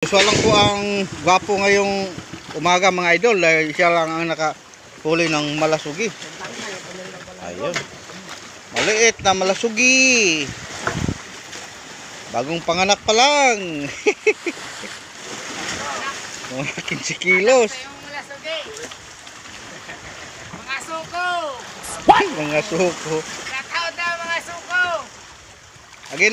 Usual lang po ang gwapo ngayong umaga mga idol dahil siya lang ang nakahuli ng malasugi. Ayun. Maliit na malasugi. Bagong panganak pa lang. Mga 15 kilos. Mga suko. Mga suko. Shoutout na mga suko. Again.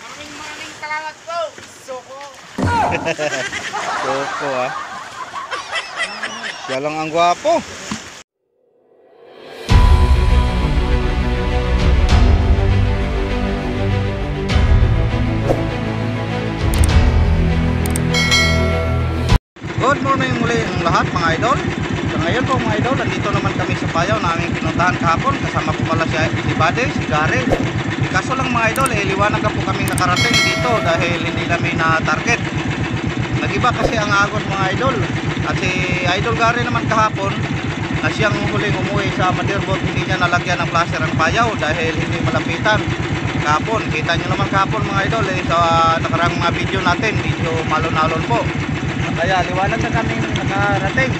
Maraming salamat po. Suko. Suko ah. Siya lang ang gwapo. Good morning muli ang lahat mga idol. So ngayon po mga idol, nandito naman kami sa payaw na aming pinuntahan kahapon. Kasama po pala si Bade, si Gary. Kaso lang mga idol, liwanag na po kaming nakarating dito dahil hindi namin na-target. Nag-iba kasi ang agos mga idol. At si Idol Gary naman kahapon, na siyang huling umuwi sa Madirbot, hindi niya nalagyan ng plaster ang payaw dahil hindi malapitan. Kahapon, kita nyo naman kahapon mga idol sa nakarang mga video natin, medyo malon-alon po. Kaya liwanag na kami nakarating.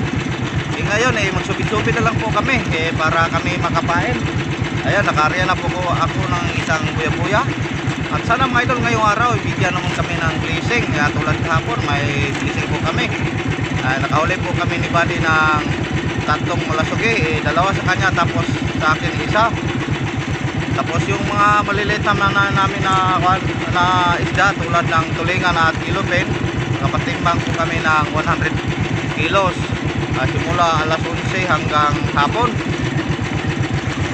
Ngayon magsubit-subit na lang po kami para kami makapain. Ayan, nakarya na po ako ng isang buya-buya. At sana mga idol ngayong araw ibigyan naman kami ng blessing. Kaya tulad kahapon may blessing po kami. Nakahuli po kami ni Buddy ng 3 malasugi, 2 sa kanya tapos sa akin isa. Tapos yung mga maliliit naman namin na isda tulad ng tulingan at kilopin, nakapatimbang po kami ng 100 kilos simula alas 11 hanggang hapon.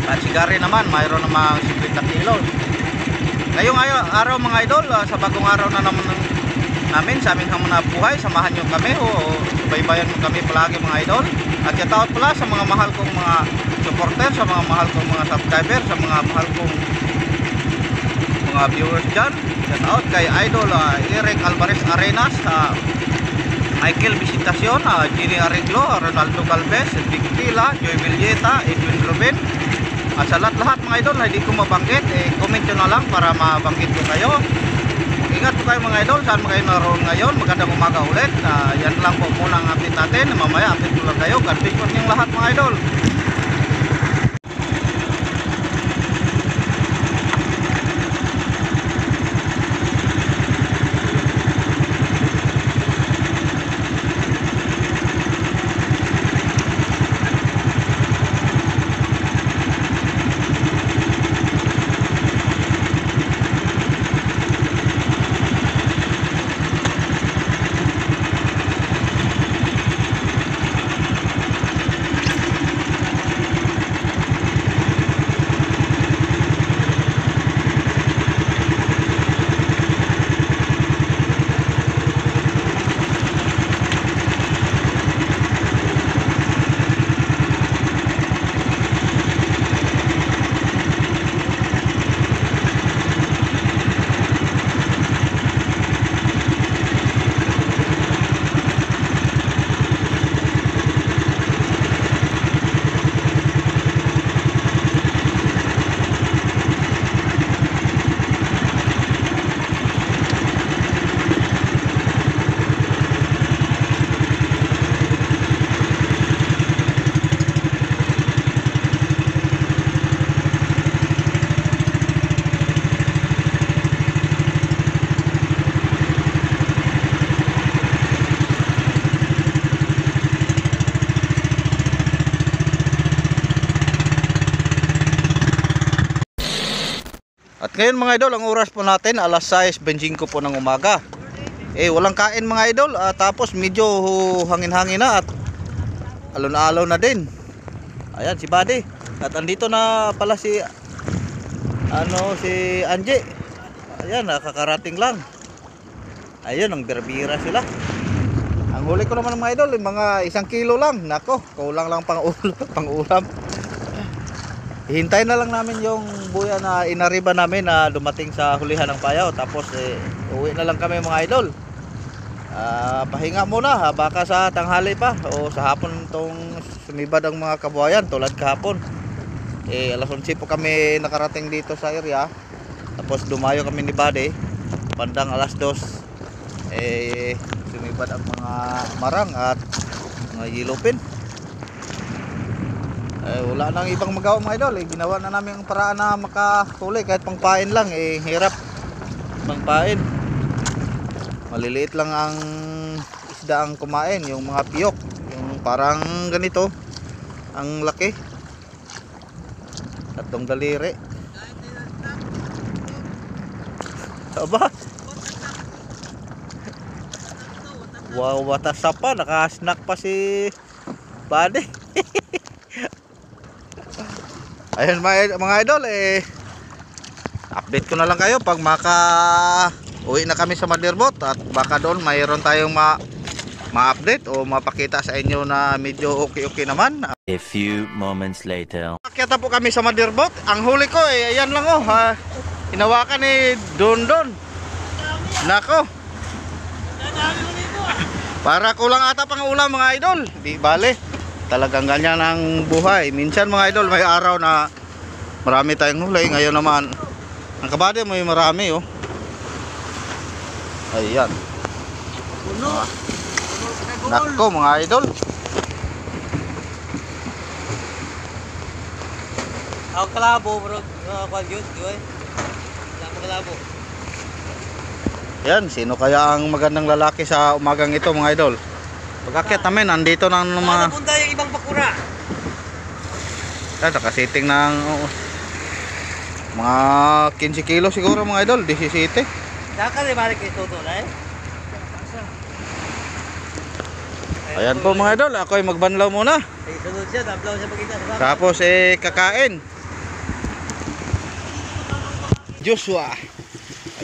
At si Gary naman mayroon namang 50 kilos. Ngayong araw mga idol, sa bagong araw na naman namin sa aming hamon na buhay, samahan nyo kami o subaybayan mo kami palagi mga idol. At shoutout pala sa mga mahal kong mga supporter, sa mga mahal kong mga subscriber, sa mga mahal kong mga viewers dyan. Shoutout kay Idol Eric Alvarez Arenas, Michael Visitacion, Ginny Arreglo, Ronaldo Galvez, Vic Tila, Joy Villeta, Edwin Ruben. At sa lahat mga idol na hindi ko mabanggit, comment nyo na lang para mabanggit ko kayo. Ingat po kayo mga idol, saan kayo naroon ngayon. Magandang umaga ulit. Yan lang po muna ang update natin. Mamaya update ko lang kayo. God bless po niyong lahat mga idol. At ngayon mga idol, ang oras po natin alas 6:25 po ng umaga. Walang kain mga idol, tapos medyo hangin-hangin na at alon-alon na din. Ayan si Buddy. At andito na pala si Angie. Ayan, nakakarating lang. Ayun, ang berbira sila. Ang huli ko naman mga idol, mga 1 kilo lang. Nako, kulang lang pang ulam. Hintayin na lang namin yung buya na inariba namin na dumating sa hulihan ng payaw. Tapos uwi na lang kami mga idol. Pahinga muna baka sa tanghali pa o sa hapon tong sumibad ang mga kabuhayan tulad kahapon. Alas 11 po kami nakarating dito sa area. Tapos dumayo kami ni Buddy bandang alas 2 sumibad ang mga marang at mga yellowfin. Wala nang ibang magawa mga idol, ginawa na namin ang paraan na makahuli kahit pangpain lang. Hirap pangpain, maliliit lang ang isda ang kumain, yung mga piyok, yung parang ganito ang laki, tatlong daliri. Aba, wow, watas pa, nakasnack pa si Buddy. Ayun mga idol, update ko na lang kayo pag uwi na kami sa Mandirbot, at baka doon mayroon tayong ma-update o mapakita sa inyo na medyo okay naman. A few moments later. Nakita po kami sa Mandirbot. Ang huli ko ayan lang hinawakan ni Don. Nako, para kulang ata pang ulam mga idol. Di bale, talagang ganyan ang buhay. Minsan mga idol, may araw na marami tayong huli. Ngayon naman ang kabady may marami ayan. Nako mga idol, ako kalabo bro, kwan yun, wala mo kalabo. yan, sino kaya ang magandang lalaki sa umagang ito mga idol? Pagkakit namin, nandito na ng mga Punta yung ibang bakura. nakasiting ng mga 15 kilo siguro mga idol, 17. Saka rin balik kay Toto na Ayan po mga idol, ako ay magbanlaw muna. Sunod siya, tablaw siya pagkita sa Tapos kakain. Joshua.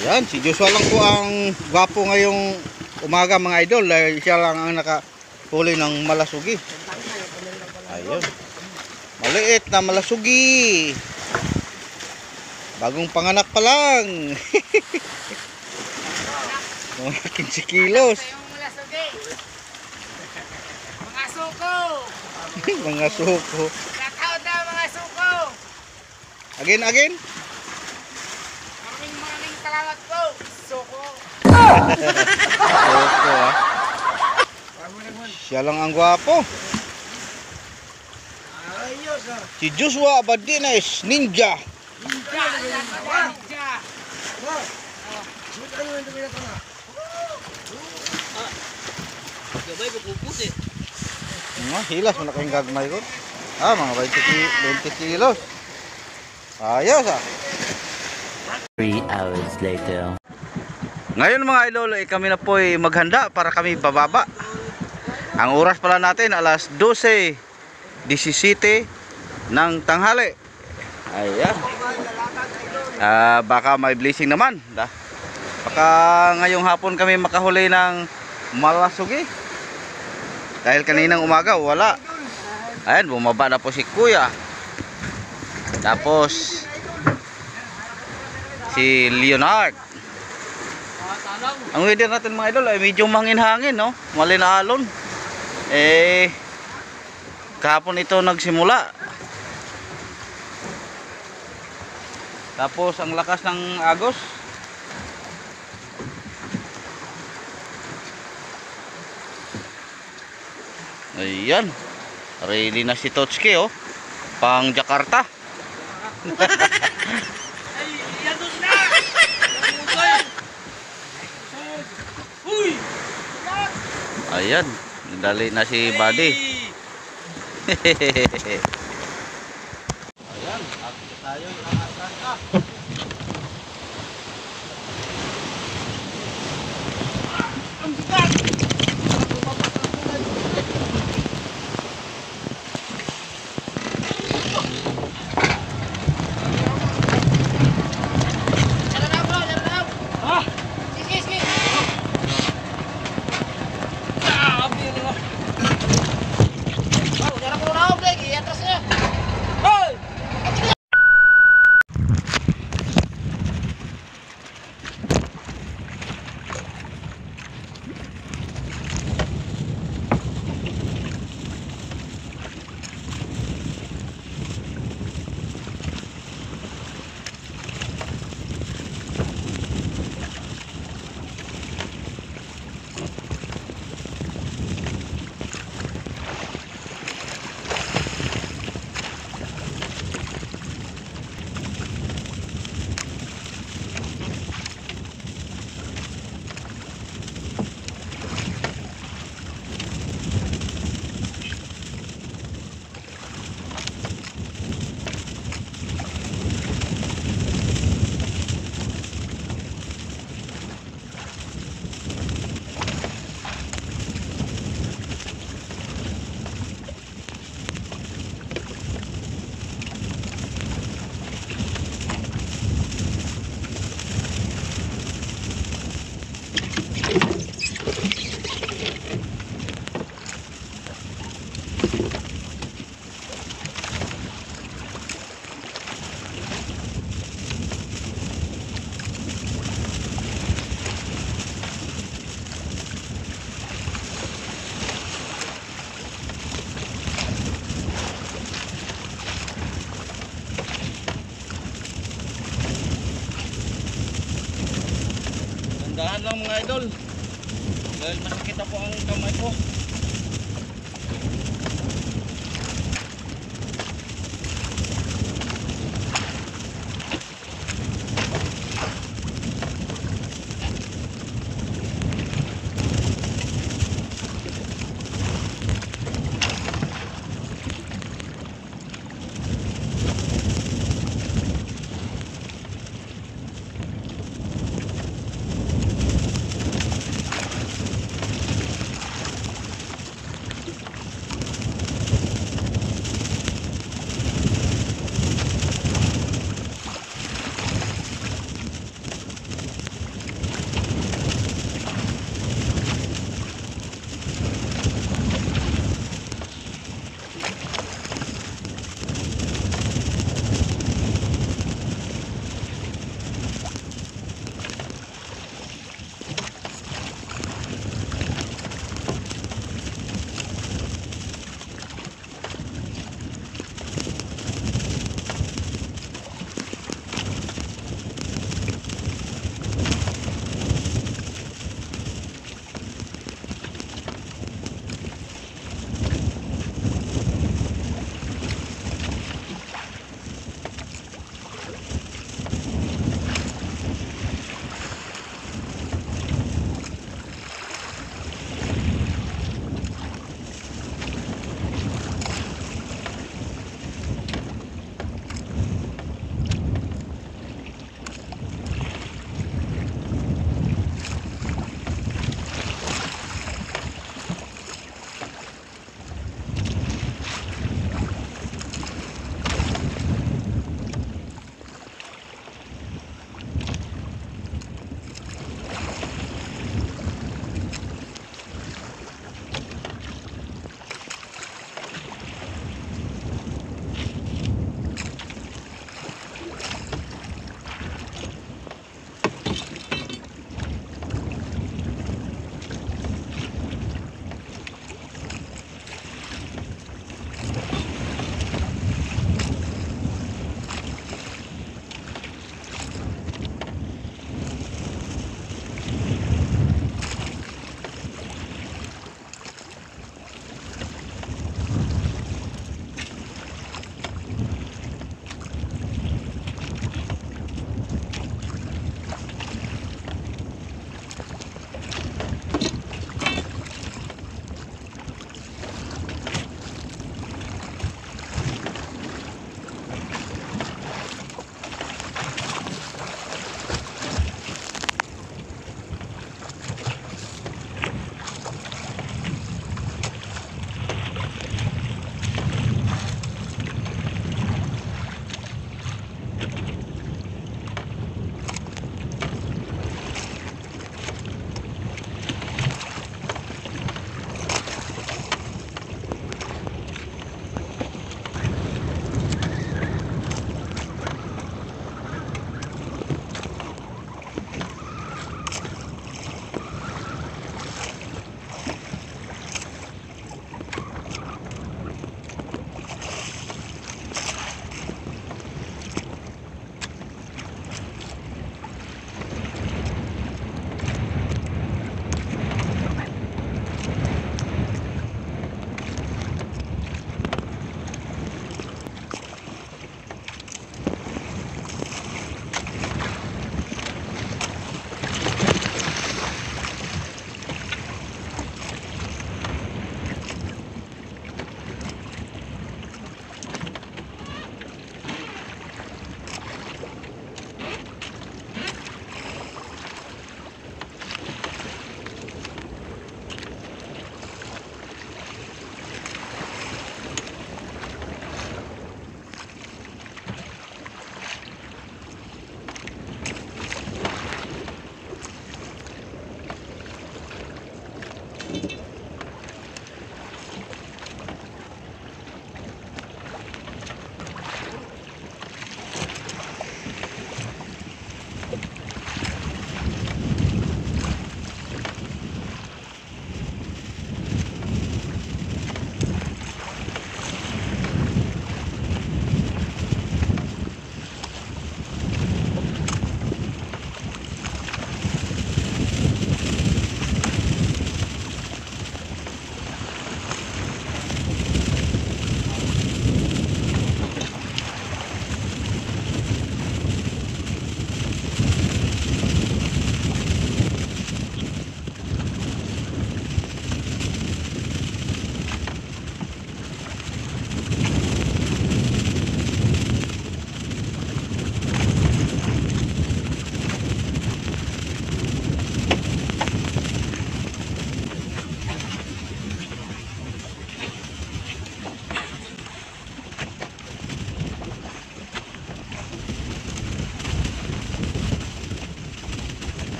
Ayan, si Joshua lang po ang gwapo ngayong umaga mga idol. Siya lang ang nakahuli ng malasugi. Ayun. Maliit na malasugi. Bagong panganak pa lang. Mga 15 kilos. Yung mula sugi. Mga suko. Mga suko. Shoutout na mga suko. Again. Maraming salamat po. Suko. Suko Siya lang ang gwapo. Si Joshua Abadines Ninja. Gabay ko pupus Hilas mo na kayong gagmay ko. Mga 20 kilos. Ayos 3 hours later. Ngayon mga idol, kami na po maghanda para kami bababa. Ang oras pala natin alas 12:17 ng tanghali. Ayan. Baka may blessing naman. Baka ngayong hapon kami makahuli ng malasugi. Dahil kaninang umaga wala. Ayan, bumaba na po si Kuya. Tapos si Leonard. Ang weather natin mga idol ay medyo mangin-hangin, no? Malinalon. Kahapon ito nagsimula. Tapos ang lakas ng agos. Ayan. Ready na si Totski, pang Jakarta. Ayan, dali na si Buddy. Ayan, akit tayo ng ataka. Jarang ko na ako, Blake. Iatras niya. mga idol. Dahil masakit na po ang kamay ko.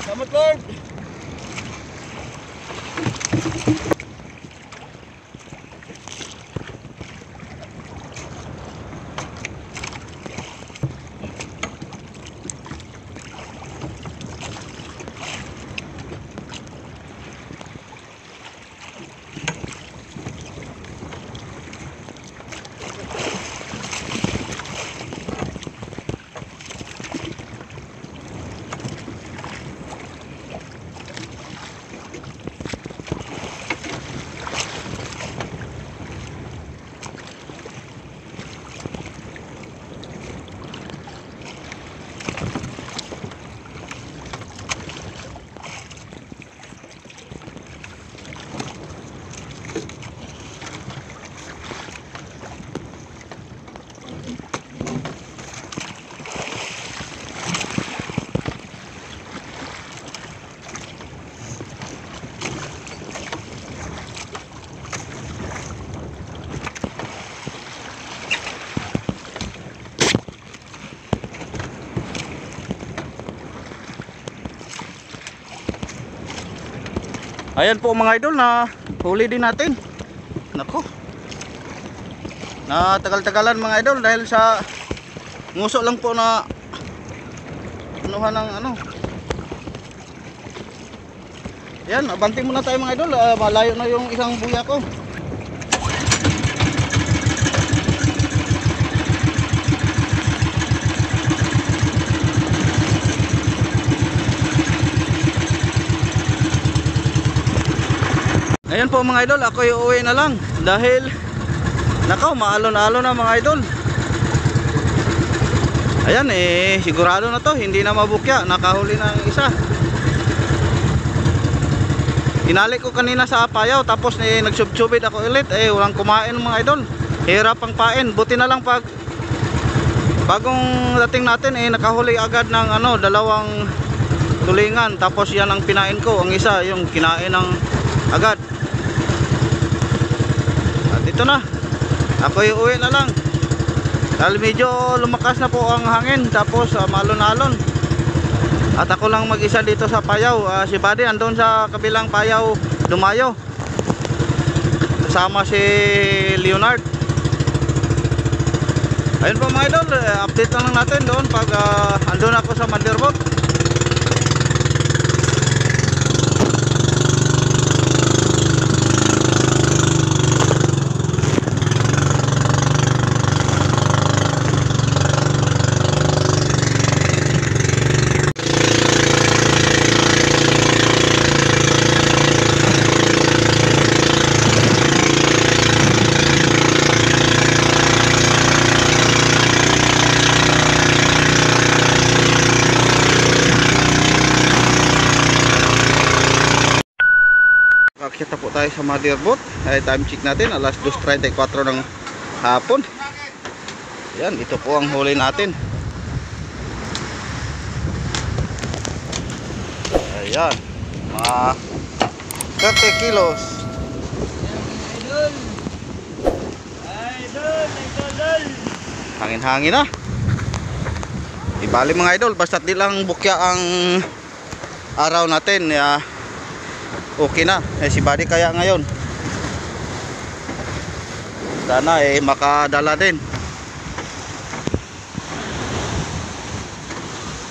Salamat Lord. Ayan po mga idol, na huli din natin. Nako, na tagal-tagalan mga idol dahil sa nguso lang po na anuhan ng ano. Ayan, abanti muna tayo mga idol. Malayo na yung isang buya ko. Ayan po mga idol, ako uuwi na lang dahil nakaw, maalon-alon na mga idol. Ayan sigurado na to, hindi na mabukya, nakahuli na ang isa. Tinali ko kanina sa payaw, tapos nagsubsubid ako ulit, walang kumain mga idol. Hirap ang pain, buti na lang pag bagong dating natin nakahuli agad ng dalawang tulingan, tapos yan ang pinain ko, ang isa yung kinain ng agad. Ito na, ako uwi na lang dahil medyo lumakas na po ang hangin, tapos malon-alon at ako lang mag-isa dito sa payaw. Si Buddy andun sa kabilang payaw dumayo, kasama si Leonard. Ayun po mga idol, update na lang natin doon pag andun ako sa Mandirbot. Kita po tayo sa Mandirbot. Time check natin, alas 2:34 ng hapon. Yan, ito po ang huli natin. Ayan, mga 30 kilos. Hangin-hangin na. Ibali mga idol, basta't di lang bukya ang araw natin. Okay na, si Buddy kaya ngayon sana makadala din.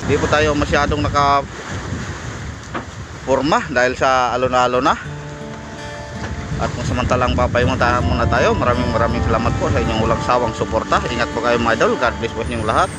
Hindi po tayo masyadong naka-forma dahil sa alon-alon na. At kung samantalang papahinga muna tayo. Maraming salamat po sa inyong walang sawang suporta. Ingat po kayo mga idol. God bless po inyong lahat.